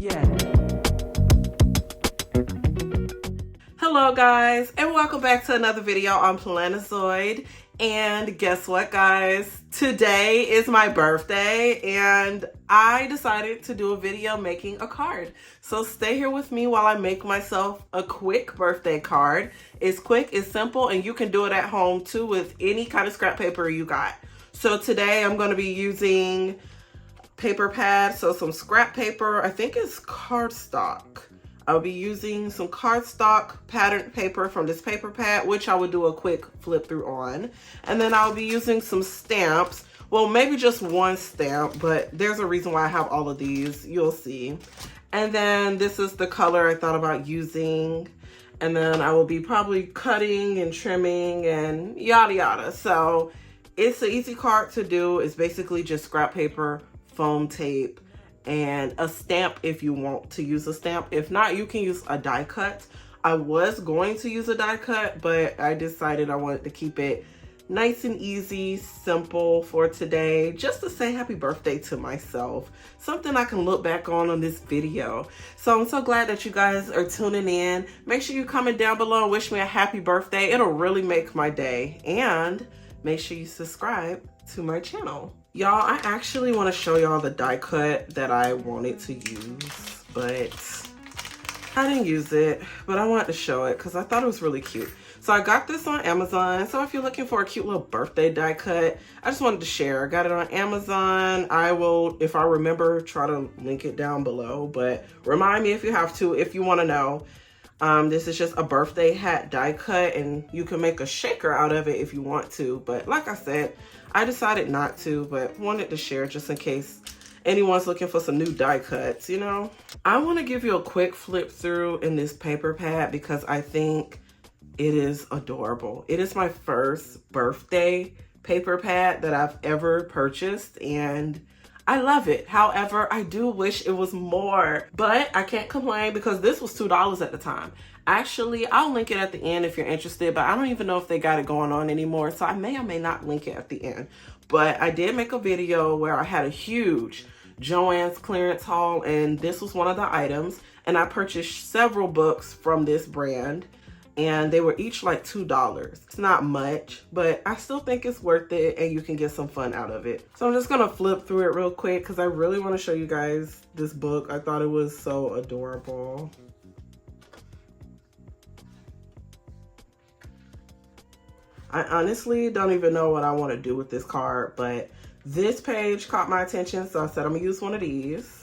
Yeah. Hello guys, and welcome back to another video on Plannerzoid. And guess what guys? Today is my birthday and I decided to do a video making a card. So stay here with me while I make myself a quick birthday card. It's quick, it's simple, and you can do it at home too with any kind of scrap paper you got. So today I'm going to be using paper pad, so some scrap paper. I think it's cardstock. I'll be using some cardstock patterned paper from this paper pad, which I would do a quick flip through on. And then I'll be using some stamps. Well, maybe just one stamp, but there's a reason why I have all of these. You'll see. And then this is the color I thought about using. And then I will be probably cutting and trimming and yada yada. So it's an easy card to do. It's basically just scrap paper, foam tape, and a stamp if you want to use a stamp. If not, you can use a die cut. I was going to use a die cut, but I decided I wanted to keep it nice and easy, simple for today, just to say happy birthday to myself. Something I can look back on this video. So I'm so glad that you guys are tuning in. Make sure you comment down below and wish me a happy birthday. It'll really make my day. And make sure you subscribe to my channel. Y'all, I actually want to show y'all the die cut that I wanted to use, but I didn't use it, but I wanted to show it because I thought it was really cute. So I got this on Amazon. So if you're looking for a cute little birthday die cut, I just wanted to share. I got it on Amazon. I will, if I remember, try to link it down below, but remind me if you have to, if you want to know. This is just a birthday hat die cut, and you can make a shaker out of it if you want to. But like I said, I decided not to, but wanted to share just in case anyone's looking for some new die cuts, you know. I want to give you a quick flip through in this paper pad because I think it is adorable. It is my first birthday paper pad that I've ever purchased, and I love it. However, I do wish it was more, but I can't complain because this was $2 at the time. Actually, I'll link it at the end if you're interested, but I don't even know if they got it going on anymore, so I may or may not link it at the end. But I did make a video where I had a huge Joann's clearance haul, and this was one of the items, and I purchased several books from this brand, and they were each like $2. It's not much, but I still think it's worth it and you can get some fun out of it. So I'm just gonna flip through it real quick because I really want to show you guys this book. I thought it was so adorable. I honestly don't even know what I want to do with this card, but this page caught my attention, so I said I'm gonna use one of these.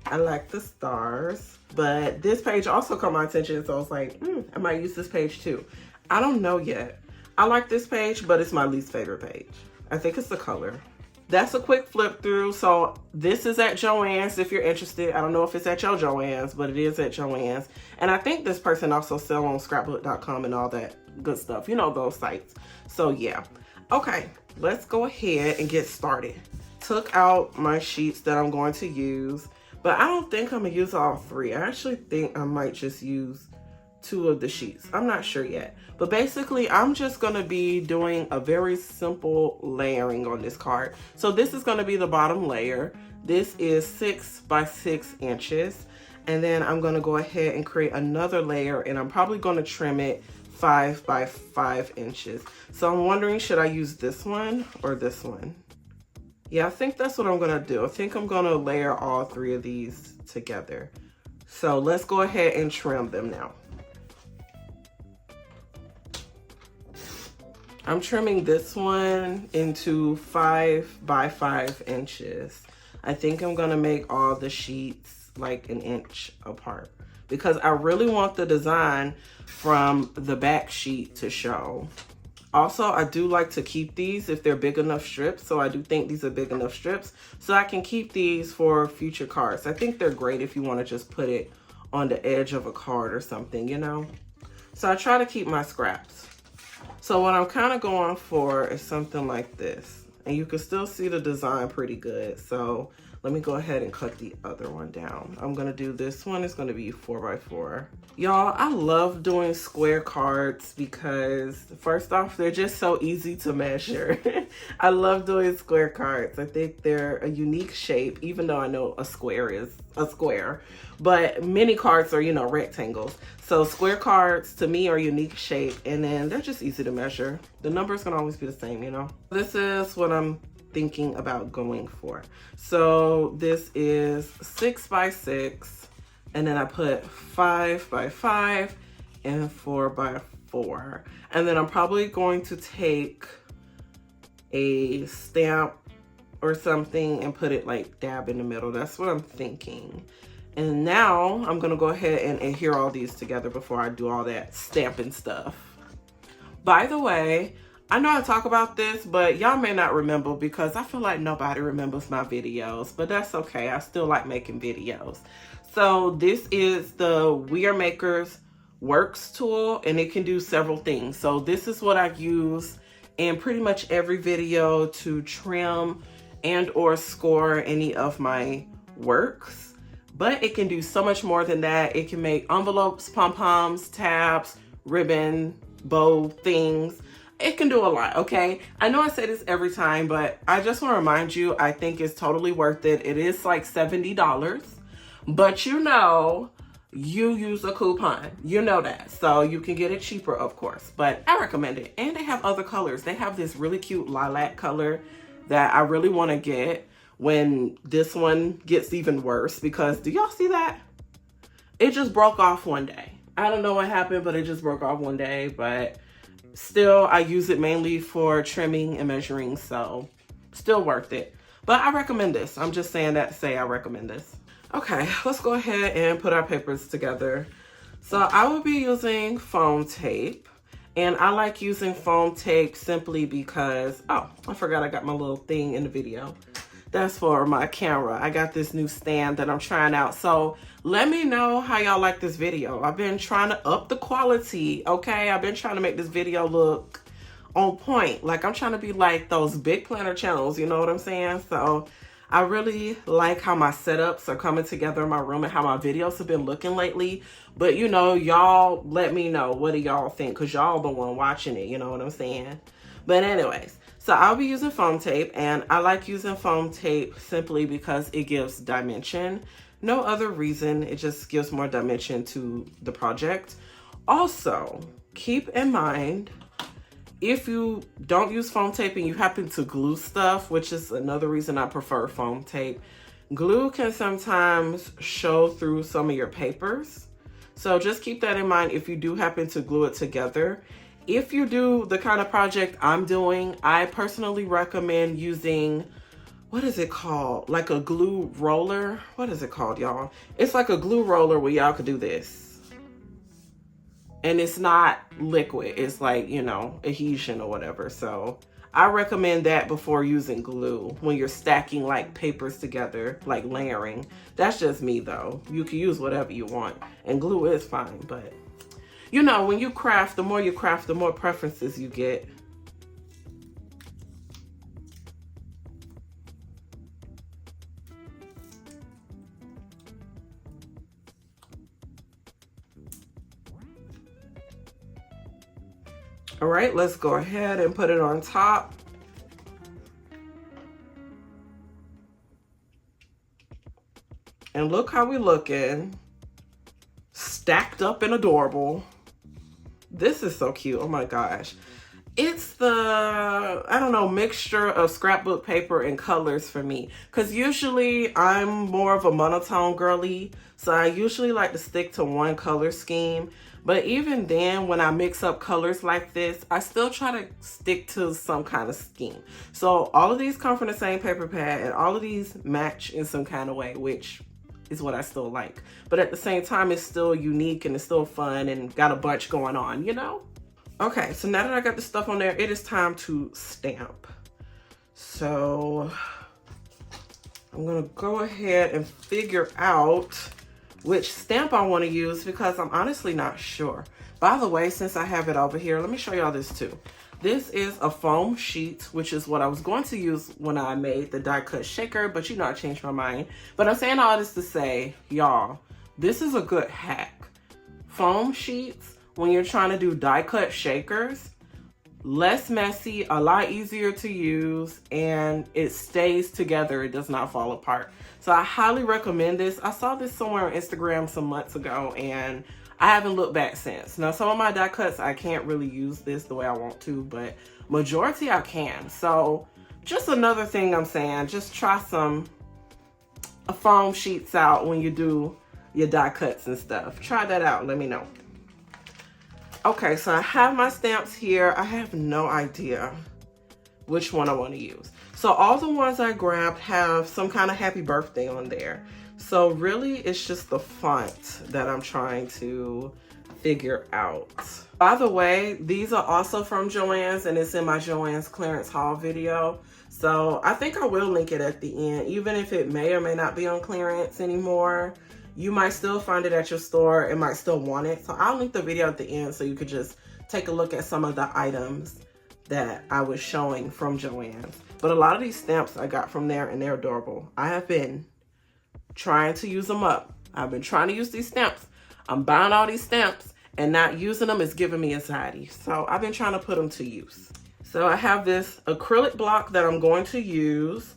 I like the stars, but this page also caught my attention, so I was like, I might use this page too. I don't know yet. I like this page, but it's my least favorite page. I think it's the color. That's a quick flip through. So this is at Joann's if you're interested. I don't know if it's at your Joann's, but it is at Joann's. And I think this person also sells on scrapbook.com and all that good stuff. You know, those sites. So yeah. Okay, let's go ahead and get started. Took out my sheets that I'm going to use. But I don't think I'm gonna use all three. I actually think I might just use 2 of the sheets. I'm not sure yet. But basically, I'm just gonna be doing a very simple layering on this card. So this is gonna be the bottom layer. This is 6 by 6 inches. And then I'm gonna go ahead and create another layer, and I'm probably gonna trim it 5 by 5 inches. So I'm wondering, should I use this one or this one? Yeah, I think that's what I'm gonna do. I think I'm gonna layer all 3 of these together. So let's go ahead and trim them now. I'm trimming this one into 5 by 5 inches. I think I'm gonna make all the sheets like 1 inch apart because I really want the design from the back sheet to show. Also, I do like to keep these if they're big enough strips. So I do think these are big enough strips. So I can keep these for future cards. I think they're great if you want to just put it on the edge of a card or something, you know. So I try to keep my scraps. So what I'm kind of going for is something like this. And you can still see the design pretty good. So Let me go ahead and cut the other one down. I'm gonna do this one. It's gonna be 4x4. Y'all, I love doing square cards because first off, they're just so easy to measure. I love doing square cards. I think they're a unique shape, even though I know a square is a square, but many cards are, you know, rectangles. So square cards to me are unique shape, and then they're just easy to measure. The numbers can always be the same, you know? This is what I'm thinking about going for. So this is 6x6, and then I put 5x5 and 4x4. And then I'm probably going to take a stamp or something and put it like dab in the middle. That's what I'm thinking. And now I'm gonna go ahead and adhere all these together before I do all that stamping stuff. By the way, I know I talk about this, but y'all may not remember because I feel like nobody remembers my videos, but that's okay. I still like making videos. So this is the We Are Makers Works tool, and it can do several things. So this is what I use in pretty much every video to trim and or score any of my works. But it can do so much more than that. It can make envelopes, pom-poms, tabs, ribbon, bow things. It can do a lot, okay? I know I say this every time, but I just want to remind you, I think it's totally worth it. It is like $70, but you know, you use a coupon. You know that. So you can get it cheaper, of course, but I recommend it. And they have other colors. They have this really cute lilac color that I really want to get when this one gets even worse, because do y'all see that? It just broke off one day. I don't know what happened, but it just broke off one day, but still, I use it mainly for trimming and measuring, so still worth it. But I recommend this. I'm just saying that to say I recommend this. Okay, let's go ahead and put our papers together. So I will be using foam tape, and I like using foam tape simply because, oh, I forgot I got my little thing in the video. That's for my camera. I got this new stand that I'm trying out. So let me know how y'all like this video. I've been trying to up the quality, okay? I've been trying to make this video look on point. Like I'm trying to be like those big planner channels, you know what I'm saying? So I really like how my setups are coming together in my room and how my videos have been looking lately. But you know, y'all let me know, what do y'all think? Cause y'all the one watching it, you know what I'm saying? But anyways, so I'll be using foam tape, and I like using foam tape simply because it gives dimension. No other reason, it just gives more dimension to the project. Also, keep in mind, if you don't use foam tape and you happen to glue stuff, which is another reason I prefer foam tape, glue can sometimes show through some of your papers. So just keep that in mind if you do happen to glue it together. If you do the kind of project I'm doing, I personally recommend using, what is it called? Like a glue roller. What is it called, y'all? It's like a glue roller where y'all could do this. And it's not liquid. It's like, you know, adhesion or whatever. So I recommend that before using glue when you're stacking like papers together, like layering. That's just me though. You can use whatever you want. And glue is fine, but you know, when you craft, the more you craft, the more preferences you get. All right, let's go ahead and put it on top. And look how we looking. Stacked up and adorable. This is so cute. Oh my gosh. It's the, I don't know, mixture of scrapbook paper and colors for me. Because usually I'm more of a monotone girly. So I usually like to stick to one color scheme. But even then, when I mix up colors like this, I still try to stick to some kind of scheme. So all of these come from the same paper pad, and all of these match in some kind of way, which is what I still like. But at the same time, it's still unique and it's still fun and got a bunch going on, you know? Okay, so now that I got the stuff on there, it is time to stamp. So I'm gonna go ahead and figure out which stamp I want to use because I'm honestly not sure. By the way, since I have it over here, let me show y'all this too. This is a foam sheet, which is what I was going to use when I made the die cut shaker, but you know, I changed my mind. But I'm saying all this to say, y'all, this is a good hack. Foam sheets, when you're trying to do die cut shakers, less messy, a lot easier to use, and it stays together. It does not fall apart. So I highly recommend this. I saw this somewhere on Instagram some months ago, and I haven't looked back since. Now, some of my die cuts, I can't really use this the way I want to, but majority I can. So just another thing I'm saying, just try some foam sheets out when you do your die cuts and stuff. Try that out. Let me know. Okay, so I have my stamps here. I have no idea which one I want to use. So all the ones I grabbed have some kind of happy birthday on there. So really, it's just the font that I'm trying to figure out. By the way, these are also from Joann's, and it's in my Joann's clearance haul video. So I think I will link it at the end, even if it may or may not be on clearance anymore. You might still find it at your store and might still want it. So I'll link the video at the end so you could just take a look at some of the items that I was showing from Joann's. But a lot of these stamps I got from there, and they're adorable. I have been trying to use them up. I've been trying to use these stamps. I'm buying all these stamps and not using them is giving me anxiety. So I've been trying to put them to use. So I have this acrylic block that I'm going to use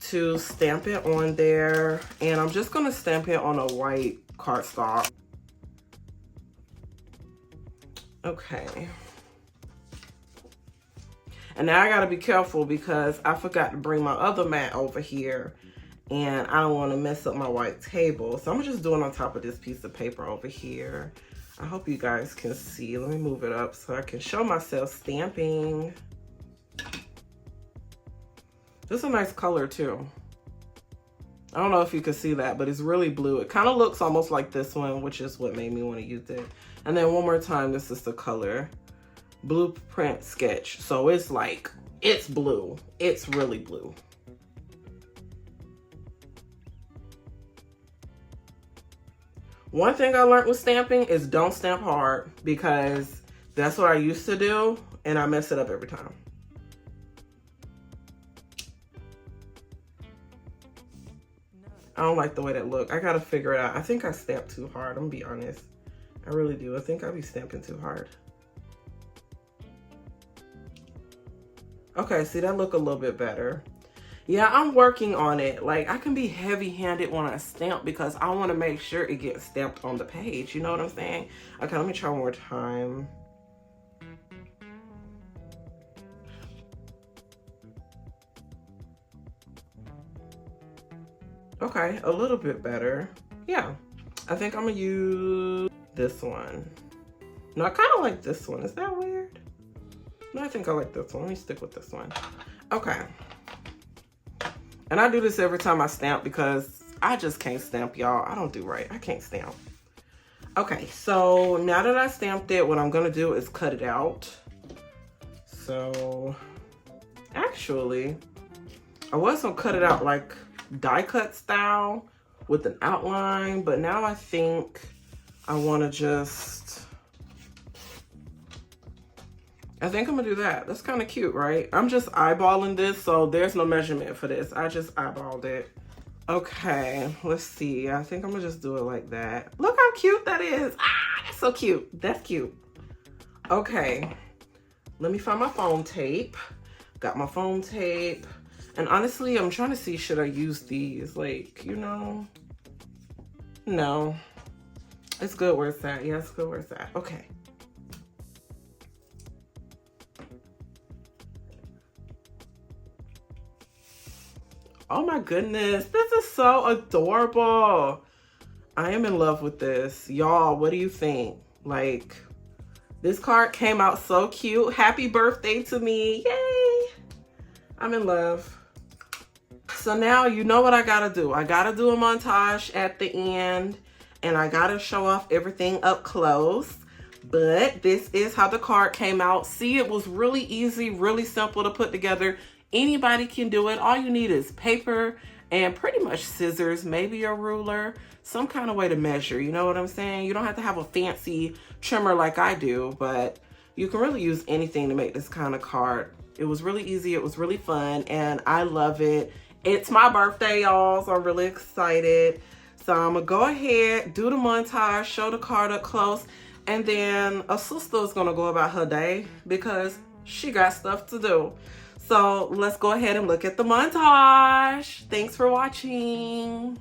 to stamp it on there, and I'm just going to stamp it on a white cardstock. Okay. And now I got to be careful because I forgot to bring my other mat over here, and I don't want to mess up my white table. So I'm just doing on top of this piece of paper over here. I hope you guys can see. Let me move it up so I can show myself stamping. This is a nice color too. I don't know if you can see that, but it's really blue. It kind of looks almost like this one, which is what made me want to use it. And then one more time, this is the color. Blueprint Sketch. So it's like, it's blue. It's really blue. One thing I learned with stamping is don't stamp hard, because that's what I used to do and I mess it up every time. I don't like the way that look. I gotta figure it out. I think I stamped too hard, I'm gonna be honest. I really do. I think I be stamping too hard. Okay, see, that look a little bit better. Yeah, I'm working on it. Like, I can be heavy-handed when I stamp because I want to make sure it gets stamped on the page. You know what I'm saying? Okay, let me try one more time. Okay, a little bit better. Yeah, I think I'm gonna use this one. No, I kind of like this one. Is that weird? No, I think I like this one. Let me stick with this one. Okay. And I do this every time I stamp because I just can't stamp, y'all. I don't do right. I can't stamp. Okay, so now that I stamped it, what I'm gonna do is cut it out. So, actually, I was gonna cut it out like die cut style with an outline, but now I think I wanna I think I'm gonna do that. That's kind of cute, right? I'm just eyeballing this, so there's no measurement for this. I just eyeballed it. Okay, let's see. I think I'm gonna just do it like that. Look how cute that is. Ah, that's so cute. That's cute. Okay, let me find my foam tape. Got my foam tape. And honestly, I'm trying to see, should I use these? Like, you know, no. It's good where it's at. Yeah, it's good where it's at. Okay. Oh my goodness, this is so adorable. I am in love with this. Y'all, what do you think? Like, this card came out so cute. Happy birthday to me. Yay. I'm in love. So now you know what I gotta do. I gotta do a montage at the end, and I gotta show off everything up close. But this is how the card came out. See, it was really easy, really simple to put together. Anybody can do it. All you need is paper and pretty much scissors, maybe a ruler, some kind of way to measure. You know what I'm saying? You don't have to have a fancy trimmer like I do, but You can really use anything to make this kind of card. It was really easy, it was really fun, and I love it. It's my birthday, y'all, so I'm really excited. So I'm gonna go ahead, do the montage, show the card up close, and then a sister is gonna go about her day because she got stuff to do. So let's go ahead and look at the montage. Thanks for watching.